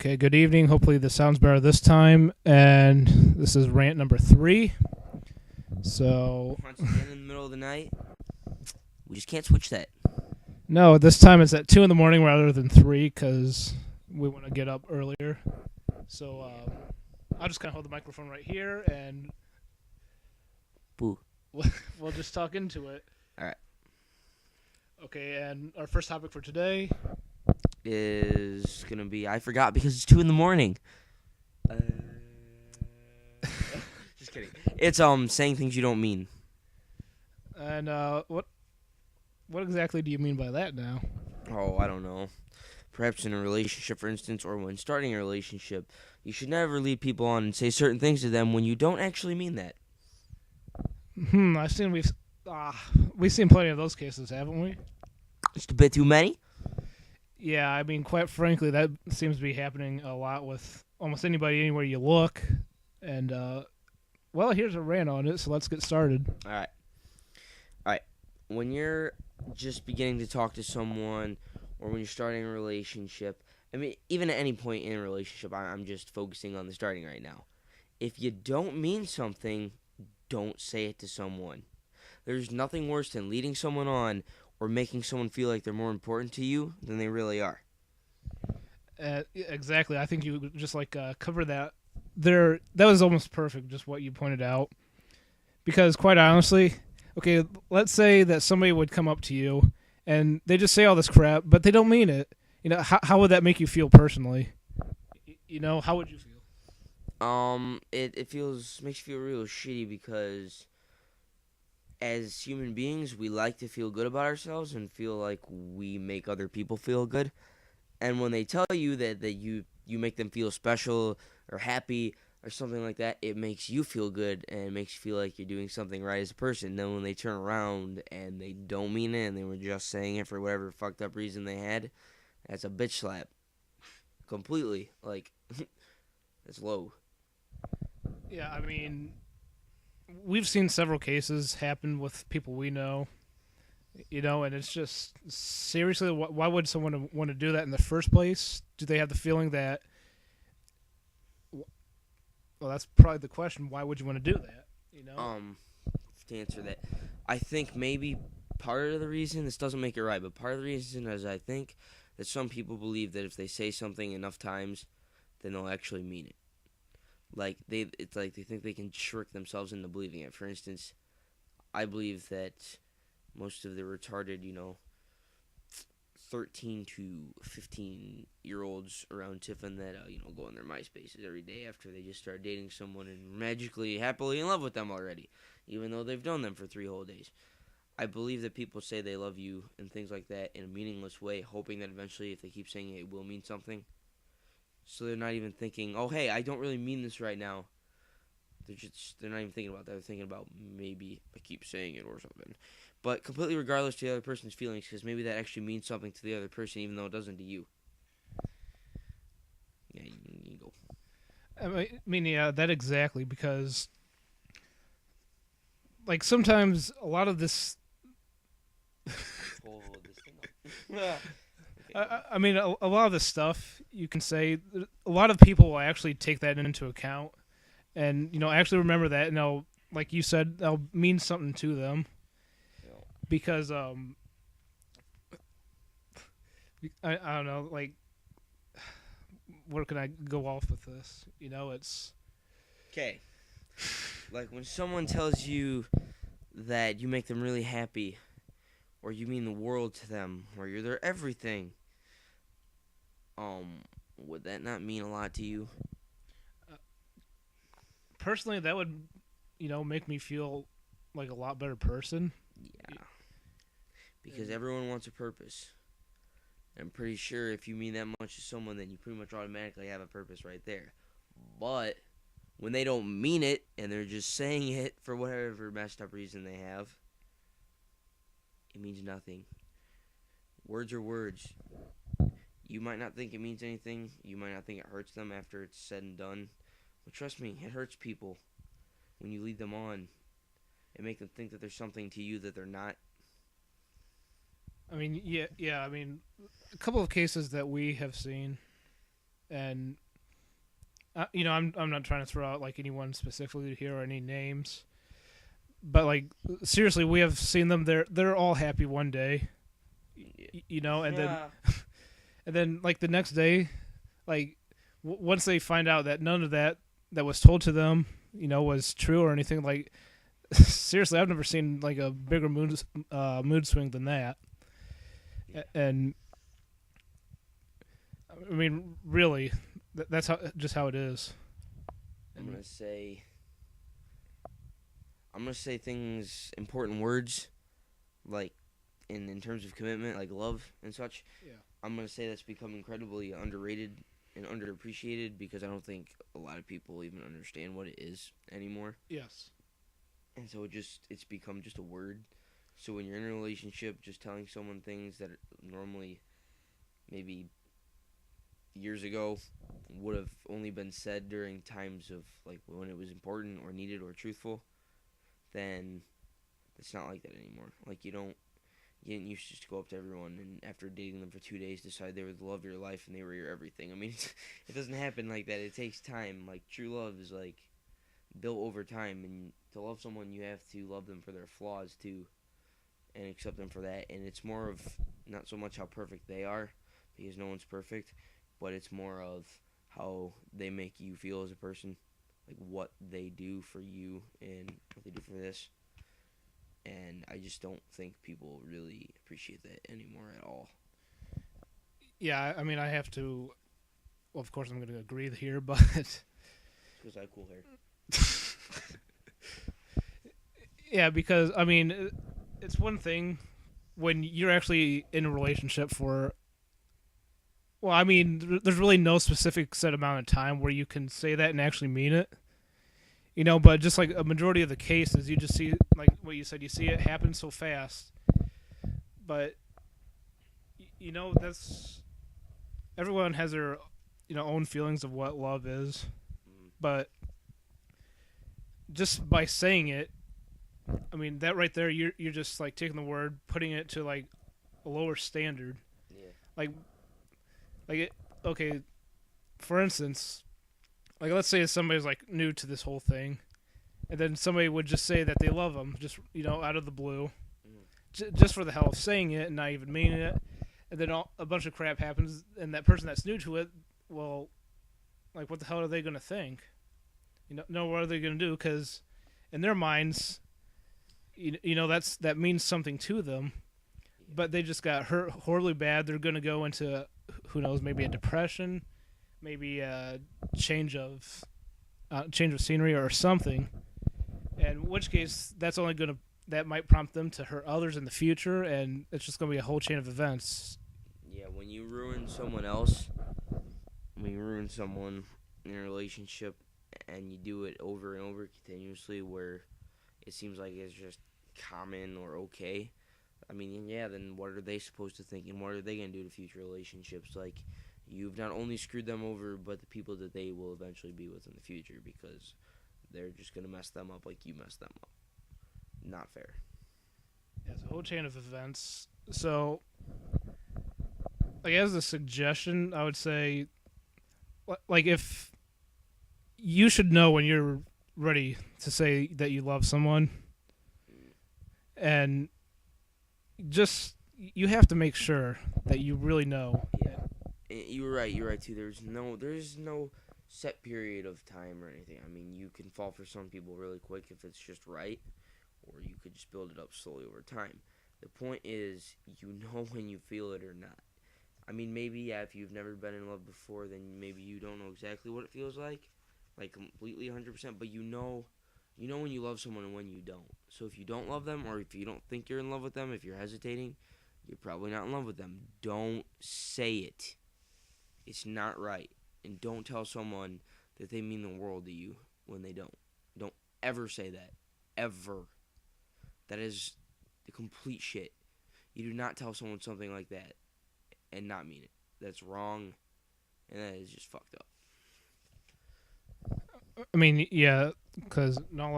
Okay, good evening. Hopefully this sounds better this time. And this is rant number 3. So, Once again in the middle of the night, we just can't switch that. no, this time it's at 2 in the morning rather than 3 because we want to get up earlier. So, I'll just kind of hold the microphone right here and Boo. we'll just talk into it. All right. Okay, and our first topic for today Is going to be, I forgot because it's 2 in the morning. Just kidding. It's saying things you don't mean. And what exactly do you mean by that now? Oh, I don't know. Perhaps in a relationship, for instance, or when starting a relationship, you should never lead people on and say certain things to them when you don't actually mean that. I've seen we've seen plenty of those cases, haven't we? Just a bit too many? Yeah, I mean, quite frankly, that seems to be happening a lot with almost anybody, anywhere you look. And, well, here's a rant on it, so let's get started. All right. When you're just beginning to talk to someone or when you're starting a relationship, I mean, even at any point in a relationship, I'm just focusing on the starting right now. If you don't mean something, don't say it to someone. There's nothing worse than leading someone on or making someone feel like they're more important to you than they really are. Exactly. I think you just, covered that. That was almost perfect, just what you pointed out. Because, quite honestly, okay, let's say that somebody would come up to you and they just say all this crap, but they don't mean it. You know, how would that make you feel personally? You know, how would you feel? It makes you feel real shitty because as human beings, we like to feel good about ourselves and feel like we make other people feel good. And when they tell you that you make them feel special or happy or something like that, it makes you feel good and it makes you feel like you're doing something right as a person. Then when they turn around and they don't mean it and they were just saying it for whatever fucked up reason they had, that's a bitch slap. Completely. Like, it's low. Yeah, I mean, we've seen several cases happen with people we know, you know, and it's just, seriously, why would someone want to do that in the first place? Do they have the feeling that, well, that's probably the question, why would you want to do that, you know? To answer that, I think maybe part of the reason, this doesn't make it right, but part of the reason is I think that some people believe that if they say something enough times, then they'll actually mean it. It's like they think they can trick themselves into believing it. For instance, I believe that most of the retarded, 13 to 15-year-olds around Tiffin that, go on their MySpaces every day after they just start dating someone and magically, happily in love with them already, even though they've known them for 3 whole days. I believe that people say they love you and things like that in a meaningless way, hoping that eventually if they keep saying it, it will mean something. So they're not even thinking, oh, hey, I don't really mean this right now. They're not even thinking about that. They're thinking about maybe I keep saying it or something. But completely regardless to the other person's feelings, because maybe that actually means something to the other person, even though it doesn't to you. Yeah, you go. I mean, yeah, that exactly, because, like, sometimes a lot of this... Hold this thing up. I mean, a lot of this stuff, you can say, a lot of people will actually take that into account and, actually remember that, and like you said, that'll mean something to them. Because, I don't know, like, where can I go off with this? It's... Okay. Like, when someone tells you that you make them really happy, or you mean the world to them, or you're their everything, would that not mean a lot to you? Personally, that would, make me feel like a lot better person. Yeah. Because everyone wants a purpose. I'm pretty sure if you mean that much to someone, then you pretty much automatically have a purpose right there. But when they don't mean it, and they're just saying it for whatever messed up reason they have, it means nothing. Words are words. You might not think it means anything. You might not think it hurts them after it's said and done. But trust me, it hurts people when you lead them on and make them think that there's something to you that they're not. I mean, yeah. I mean, a couple of cases that we have seen And I'm not trying to throw out like anyone specifically here or any names, but like seriously, we have seen them. They're all happy one day, and then Yeah. like the next day, like once they find out that none of that was told to them, was true or anything. Like seriously, I've never seen like a bigger mood swing than that. Yeah. And I mean, really, that's how it is. I'm gonna say. I'm gonna say things, important words, like in terms of commitment, like love and such. Yeah. I'm gonna say that's become incredibly underrated and underappreciated because I don't think a lot of people even understand what it is anymore. Yes. And so it's become just a word. So when you're in a relationship, just telling someone things that normally maybe years ago would have only been said during times of like when it was important or needed or truthful, then it's not like that anymore. Like you didn't used to just go up to everyone and after dating them for 2 days decide they were the love of your life and they were your everything. I mean, it doesn't happen like that. It takes time. Like true love is like built over time, and to love someone you have to love them for their flaws too and accept them for that. And it's more of not so much how perfect they are because no one's perfect, but it's more of how they make you feel as a person, like what they do for you and what they do for this. And I just don't think people really appreciate that anymore at all. Yeah, I mean, I have to. Well, of course, I'm going to agree here, but Because I have cool hair. yeah, because I mean, it's one thing when you're actually in a relationship for. Well, I mean, there's really no specific set amount of time where you can say that and actually mean it. But just like a majority of the cases, you just see, like what you said, you see it happen so fast. But, that's. Everyone has their, own feelings of what love is. Mm, But just by saying it, I mean, that right there, you're just like taking the word, putting it to like a lower standard. yeah. Like, okay, for instance, like let's say somebody's like new to this whole thing, and then somebody would just say that they love them, just out of the blue, Mm, just for the hell of saying it and not even meaning it, and then a bunch of crap happens, and that person that's new to it, well, like what the hell are they gonna think? No, what are they gonna do? Because in their minds, that means something to them, yeah. but they just got hurt horribly bad. They're gonna go into who knows, maybe a depression, maybe a change of scenery or something. In which case, that might prompt them to hurt others in the future, and it's just gonna be a whole chain of events. Yeah, when you ruin someone else, when you ruin someone in a relationship and you do it over and over continuously where it seems like it's just common or okay, I mean, yeah, then what are they supposed to think and what are they going to do to future relationships? Like, you've not only screwed them over, but the people that they will eventually be with in the future because they're just going to mess them up like you messed them up. Not fair. It's a whole chain of events. So, like as a suggestion, I would say, like if you should know when you're ready to say that you love someone, and just you have to make sure that you really know. Yeah. You're right. You're right too. There's no set period of time or anything. I mean, you can fall for some people really quick if it's just right, or you could just build it up slowly over time. The point is, you know when you feel it or not. I mean, maybe yeah, if you've never been in love before, then maybe you don't know exactly what it feels like completely 100%. But you know when you love someone and when you don't. So if you don't love them, or if you don't think you're in love with them, if you're hesitating, you're probably not in love with them. Don't say it. It's not right. And don't tell someone that they mean the world to you when they don't. Don't ever say that. Ever. That is the complete shit. You do not tell someone something like that and not mean it. That's wrong, and that is just fucked up. I mean, yeah, because not a lot